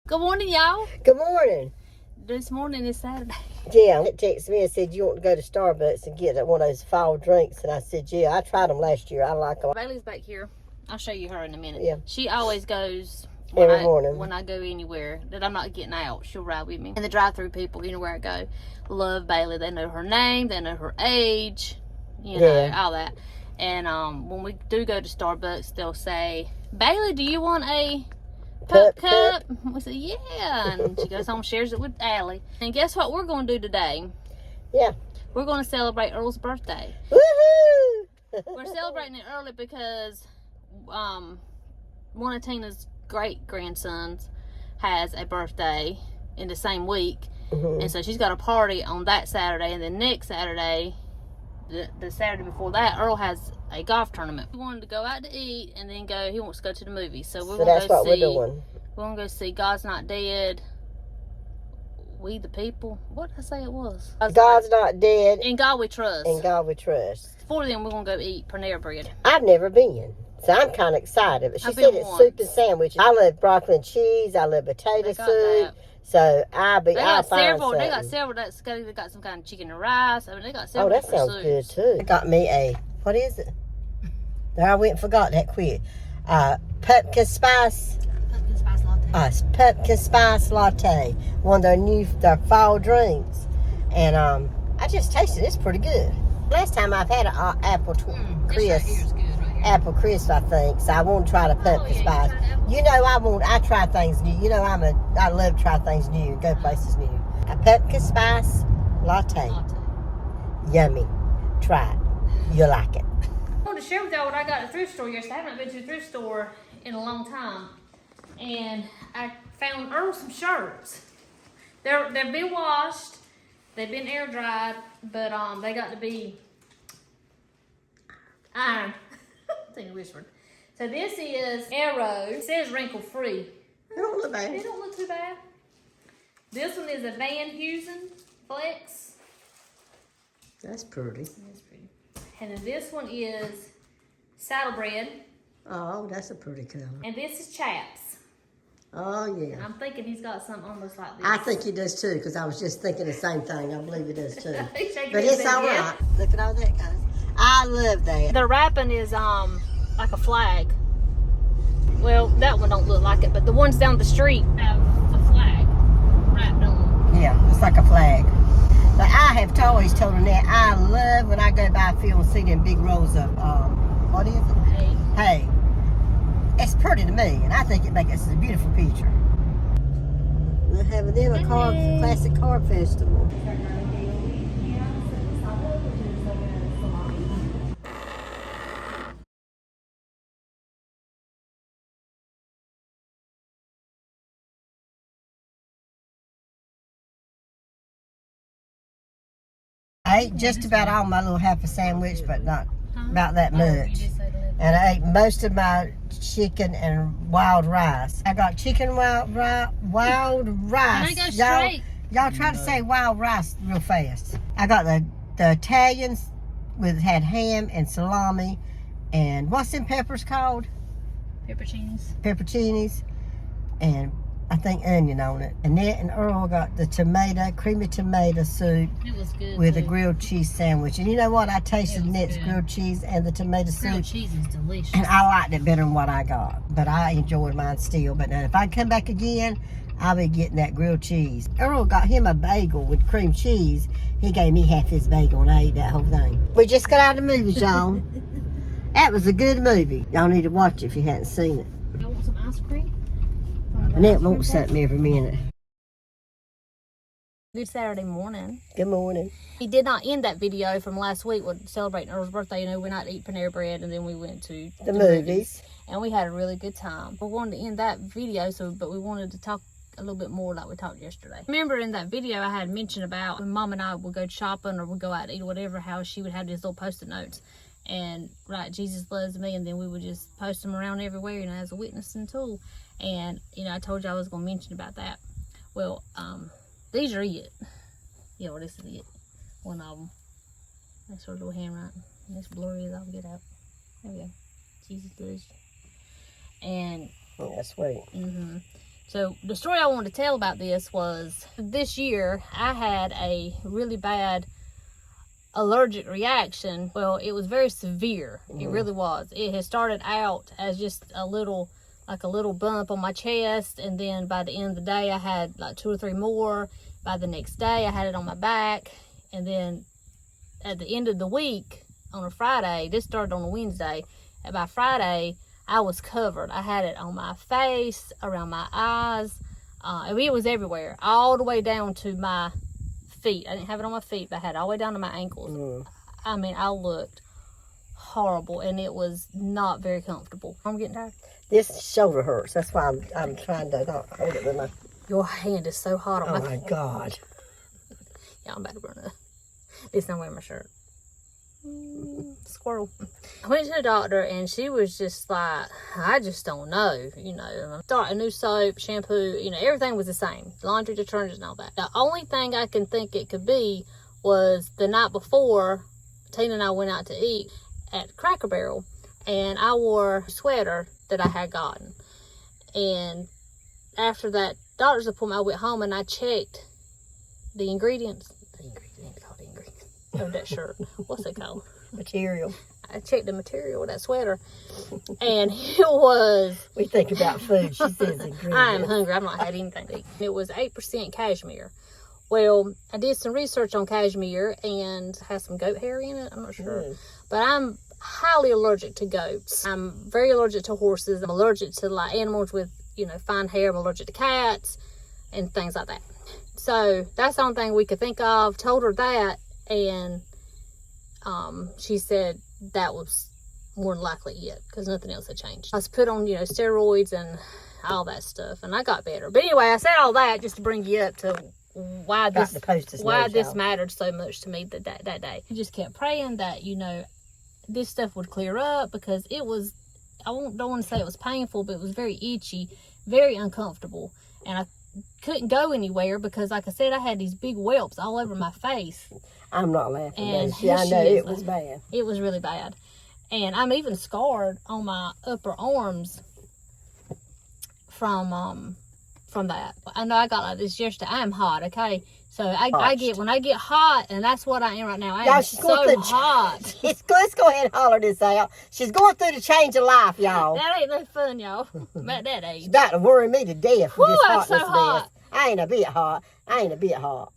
Good morning, y'all. Good morning. This morning is Saturday. Yeah, it texted me and said, you want to go to Starbucks and get one of those fall drinks? And I said, yeah, I tried them last year. I like them. Bailey's back here. I'll show you her in a minute. Yeah. She always goes every morning. When I go anywhere that I'm not getting out, she'll ride with me. And the drive-through people, anywhere I go, love Bailey. They know her name. They know her age. You know, all that. And when we do go to Starbucks, they'll say, Bailey, do you want a pup cup? We say, yeah. And she goes home, shares it with Allie. And guess what we're going to do today? Yeah. We're going to celebrate Earl's birthday. Woohoo! We're celebrating it early because one of Tina's great-grandsons has a birthday in the same week. And so she's got a party on that Saturday. And then next Saturday, the Saturday before that, Earl has a golf tournament. He wanted to go out to eat and then he wants to go to the movies. So we're going to go see. We're going to go see God's Not Dead. We the People. What did I say it was? God's Not Dead. In God We Trust. In God We Trust. Before then, we're going to go eat Panera Bread. I've never been. So I'm kind of excited. But she said it's soup and sandwiches. I love broccoli and cheese. I love potato soup. That. So They got several. They got some kind of chicken and rice. I mean, they got several. Oh, that sounds good too. I got me what is it? There, I went and forgot that quick. Pumpkin spice latte. Pumpkin spice latte. One of their fall drinks. And I just tasted it. It's pretty good. Last time I've had an apple crisp. Apple crisp, I think. So I want to try the pumpkin spice. You know, I try things new. You know, I love to try things new, go places new. A pumpkin spice latte. Yummy. Try it. You'll like it. I wanted to share with y'all what I got at the thrift store yesterday. I haven't been to a thrift store in a long time. And I found Earl some shirts. They've been washed. They've been air dried, but they got to be ironed. I think I whispered. So this is Arrow. It says wrinkle free. They don't look bad. They don't look too bad. This one is a Van Heusen Flex. That's pretty. That's pretty. And then this one is Saddlebred. Oh, that's a pretty color. And this is Chaps. Oh, yeah. And I'm thinking he's got something almost like this. I think he does too, because I was just thinking the same thing. I believe he does too. But it's all right. Look at all that, guys. I love that. The wrapping is like a flag. Well, that one don't look like it, but the ones down the street have a flag wrapped on them. Yeah, it's like a flag. But I have always told her that I love when I go by a field and see them big rows of, what is it? Hay. It's pretty to me, and I think it makes it a beautiful picture. We're having them a classic carb festival. I ate just about all my little half a sandwich, but not about that much. And I ate most of my chicken and wild rice. I got chicken wild rice. Can I go straight? Y'all try to say wild rice real fast. I got the Italians had ham and salami, and what's them peppers called? Pepperoncinis, and I think onion on it. And Nett and Earl got the creamy tomato soup. It was good with a grilled cheese sandwich. And you know what? I tasted Nett's grilled cheese and the tomato soup. Grilled cheese is delicious. And I liked it better than what I got. But I enjoyed mine still. But now if I come back again, I'll be getting that grilled cheese. Earl got him a bagel with cream cheese. He gave me half his bagel and I ate that whole thing. We just got out of the movie, y'all. That was a good movie. Y'all need to watch it if you hadn't seen it. Y'all want some ice cream? Nett wants something every minute. Good Saturday morning. Good morning. He did not end that video from last week with celebrating Earl's birthday. You know, we went out to eat Panera Bread and then we went to the movies. And we had a really good time. We wanted to end that video, but we wanted to talk a little bit more like we talked yesterday. Remember in that video I had mentioned about when Mom and I would go shopping or would go out to eat or whatever, how she would have these little post-it notes and write Jesus loves me, and then we would just post them around everywhere, you know, as a witnessing tool. And, you know, I told you I was going to mention about that. Well, these are it. Yeah, well, this is it. One of them. That's her little handwriting. And it's blurry as I'll get out. There we go. Jesus loves you. And yeah, sweet. So the story I wanted to tell about this was this year I had a really bad allergic reaction. Well, it was very severe. It really was. It had started out as just a little bump on my chest, and then by the end of the day I had like 2 or 3 more. By the next day I had it on my back, and then at the end of the week on a Friday, this started on a Wednesday, and by Friday I was covered. I had it on my face, around my eyes. It was everywhere, all the way down to my feet. I didn't have it on my feet, but I had it all the way down to my ankles. I mean, I looked horrible, and it was not very comfortable. I'm getting tired. This shoulder hurts. That's why I'm trying to not hold it with my... Your hand is so hot on my... Oh, my God. Yeah, I'm about to burn up. At least I'm wearing my shirt. Squirrel. I went to the doctor, and she was just like, I just don't know, start a new soap, shampoo, everything was the same, laundry detergent and all that. The only thing I can think it could be was the night before Tina and I went out to eat at Cracker Barrel, and I wore a sweater that I had gotten, and after that doctor's appointment I went home and I checked the ingredients of that shirt. What's it called? Material. I checked the material of that sweater, and it was... We think about food. She says ingredients. I am hungry. I've not had anything to eat. It was 8% cashmere. Well, I did some research on cashmere, and it has some goat hair in it. I'm not sure. But I'm highly allergic to goats. I'm very allergic to horses. I'm allergic to like animals with, fine hair. I'm allergic to cats and things like that. So that's the only thing we could think of. Told her that, and she said that was more than likely it, because nothing else had changed. I was put on, steroids and all that stuff, and I got better. But anyway, I said all that just to bring you up to why this mattered so much to me that day. I just kept praying that, this stuff would clear up, because it was, don't want to say it was painful, but it was very itchy, very uncomfortable. And I couldn't go anywhere because, like I said, I had these big whelps all over my face. I'm not laughing. And I know it was bad. It was really bad. And I'm even scarred on my upper arms from that. I know I got like this yesterday. I am hot, okay? So when I get hot, and that's what I am right now. I am so hot. Let's go ahead and holler this out. She's going through the change of life, y'all. That ain't no fun, y'all. At that age. She's about to worry me to death with this hotness. So hot. I ain't a bit hot.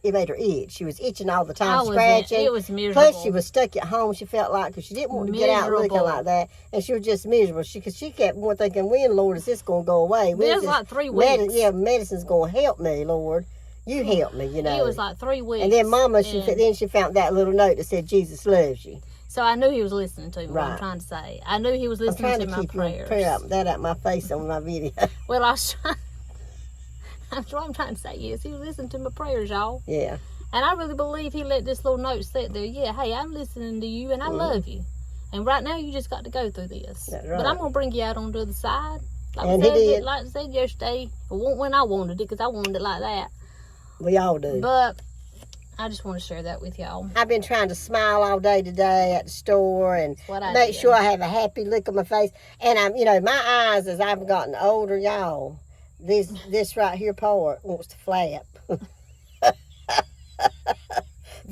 It made her itch. She was itching all the time, scratching. It was miserable. Plus, she was stuck at home, she felt like, because she didn't want to get out looking like that. And she was just miserable. She kept thinking, when, Lord, is this going to go away? It was like 3 weeks. Medicine's going to help me, Lord. You help me, It was like 3 weeks. And then Mama, she found that little note that said, Jesus loves you. So I knew he was listening to me, what I'm trying to say. I knew he was listening to my prayers. I'm trying to keep out my face on my video. Well, I was trying... What I'm trying to say is he was listening to my prayers, y'all. Yeah. And I really believe he let this little note sit there. Yeah, hey, I'm listening to you, and I love you. And right now, you just got to go through this. That's right. But I'm going to bring you out on the other side. Like I said yesterday, it wasn't when I wanted it, because I wanted it like that. We all do. But I just want to share that with y'all. I've been trying to smile all day today at the store and make sure I have a happy look on my face. And I'm, my eyes, as I've gotten older, y'all, this right here part wants to flap.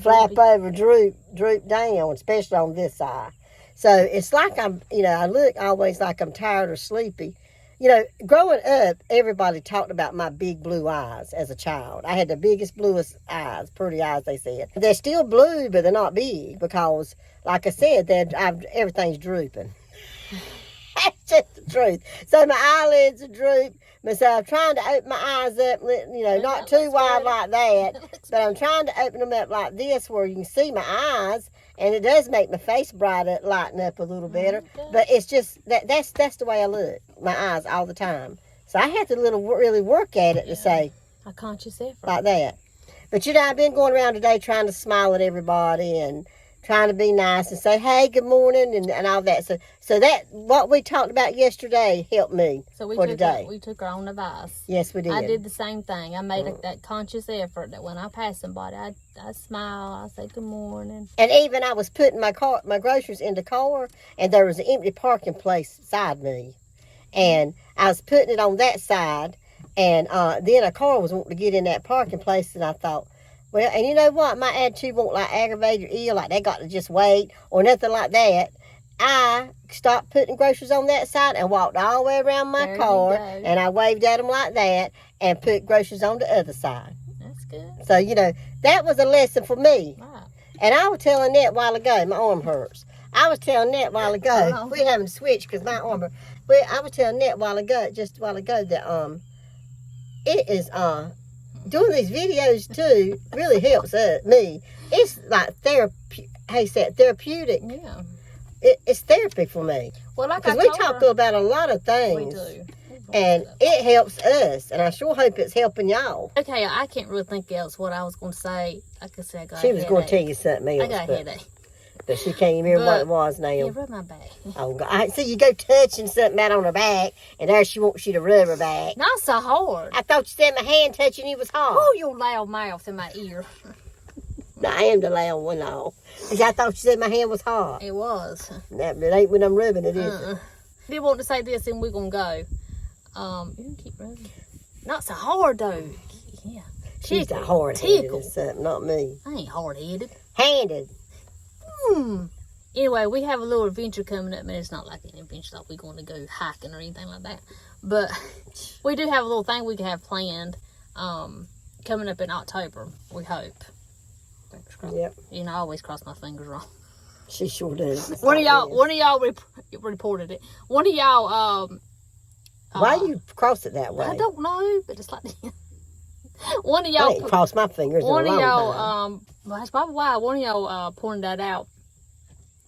Flap over, droop down, especially on this side. So it's like I look always like I'm tired or sleepy. Growing up, everybody talked about my big blue eyes as a child. I had the biggest, bluest eyes, pretty eyes, they said. They're still blue, but they're not big because, like I said, everything's drooping. That's just the truth. So my eyelids are drooped. So I'm trying to open my eyes up, not too wide like that, but I'm trying to open them up like this where you can see my eyes. And it does make my face lighten up a little better. But it's just, that's the way I look. My eyes all the time. So I have to really work at it to say. A conscious effort. Like that. But I've been going around today trying to smile at everybody and trying to be nice and say, hey, good morning, and all that. So that, what we talked about yesterday helped me for today. We took our own advice. Yes, we did. I did the same thing. I made that conscious effort that when I pass somebody, I smile, I say good morning. And even I was putting my groceries in the car, and there was an empty parking place beside me. And I was putting it on that side, And then a car was wanting to get in that parking place, and I thought, well, and you know what? My attitude won't like aggravate or ill, like they got to just wait or nothing like that. I stopped putting groceries on that side and walked all the way around my car, and I waved at them like that and put groceries on the other side. That's good. So, you know, that was a lesson for me. Wow. And I was telling Nett a while ago, my arm hurts. I was telling Nett a while ago, we haven't switched because my arm hurts. Well, I was telling Nett just a while ago that it is doing these videos too really helps me. It's like therapeutic. Yeah. It's therapy for me. Well, like because we talk about a lot of things. We do. And it helps us, and I sure hope it's helping y'all. Okay, I can't really think else what I was going to say. Like I said, I got a She was headache. going to tell you something else. I got a headache. But she can't even remember what it was now. Yeah, rub my back. Oh, God. I see you go touching something out on her back, and there she wants you to rub her back. Not so hard. I thought you said my hand touching you was hard. Oh, your loud mouth in my ear. No, I am the loud one, though. I thought you said my hand was hard. It was. It ain't when I'm rubbing it, is it? I did want to say this, and we're going to go. You can keep rubbing. Not so hard, though. Yeah. She's the hard-headed or something, not me. I ain't hard-headed. Handed. Anyway, we have a little adventure coming up. I mean, it's not like an adventure like we're going to go hiking or anything like that. But we do have a little thing we can have planned coming up in October, we hope. Fingers crossed. Yep. You know, I always cross my fingers wrong. She sure does. One of y'all reported it. One of y'all... why do you cross it that way? I don't know, but it's like... One of y'all... I ain't crossed my fingers in a long time. One of y'all... well, that's probably why. One of y'all pointed that out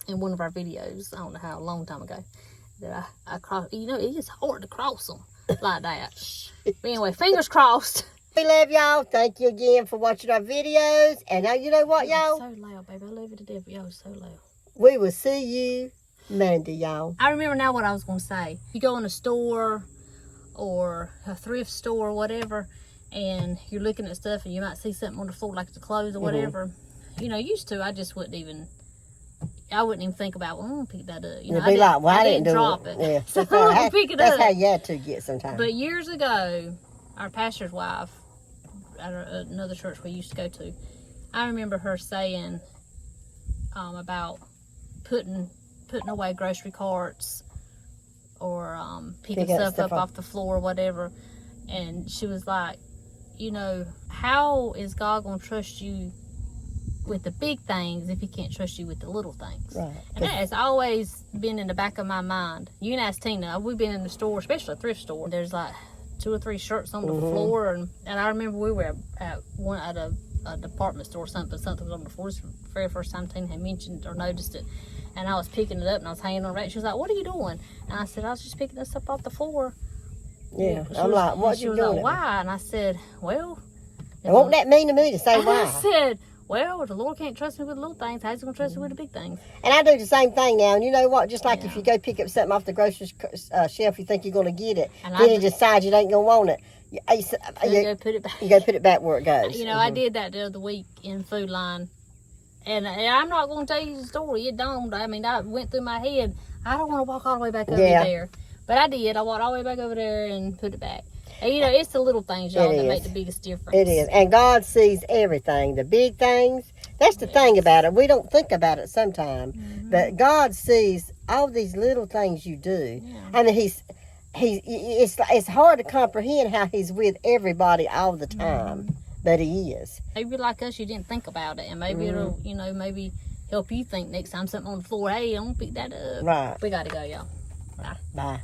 in one of our videos. I don't know how, a long time ago. That I crossed... You know, it is hard to cross them like that. But anyway, fingers crossed. We love y'all. Thank you again for watching our videos. And now you know what, y'all? So loud, baby. I love you to death, but y'all so loud. We will see you Monday, y'all. I remember now what I was going to say. You go in a store or a thrift store or whatever, and you're looking at stuff and you might see something on the floor like the clothes or whatever. You know, used to, I just wouldn't even think about, well, I'm going to pick that up. You know, You'd be like, well, I didn't drop it. it. Yeah. So I wouldn't pick it up. That's how you had to get sometimes. But years ago, our pastor's wife at another church we used to go to, I remember her saying about putting away grocery carts or picking stuff up off the floor or whatever. And she was like, you know, how is God going to trust you with the big things if he can't trust you with the little things? Right. And that has always been in the back of my mind. You can ask Tina. We've been in the store, especially a thrift store. There's like 2 or 3 shirts on the floor, and I remember we were at a department store or something was on the floor. This was the very first time Tina had mentioned or noticed it, and I was picking it up and I was hanging on it. She was like, "What are you doing?" And I said, "I was just picking this up off the floor." Yeah, I'm like, "What you doing?" Like, why? And I said, "Well, it won't that mean to me to say why?" I said, well, the Lord can't trust me with the little things. How's he going to trust me with the big things? And I do the same thing now. And you know what? Just like if you go pick up something off the grocery shelf, you think you're going to get it. And then you decide you ain't going to want it. You go put it back. You go put it back where it goes. You know, I did that the other week in Food Line. And I'm not going to tell you the story. It dawned. I mean, I went through my head. I don't want to walk all the way back over there. But I did. I walked all the way back over there and put it back. And, you know, it's the little things, y'all, that make the biggest difference. It is. And God sees everything. The big things. That's the thing about it. We don't think about it sometimes. But God sees all these little things you do. Yeah. I mean, it's hard to comprehend how he's with everybody all the time. But he is. Maybe like us, you didn't think about it. And maybe it'll, you know, maybe help you think next time something on the floor, hey, I'm going to pick that up. Right. We got to go, y'all. Bye. Bye.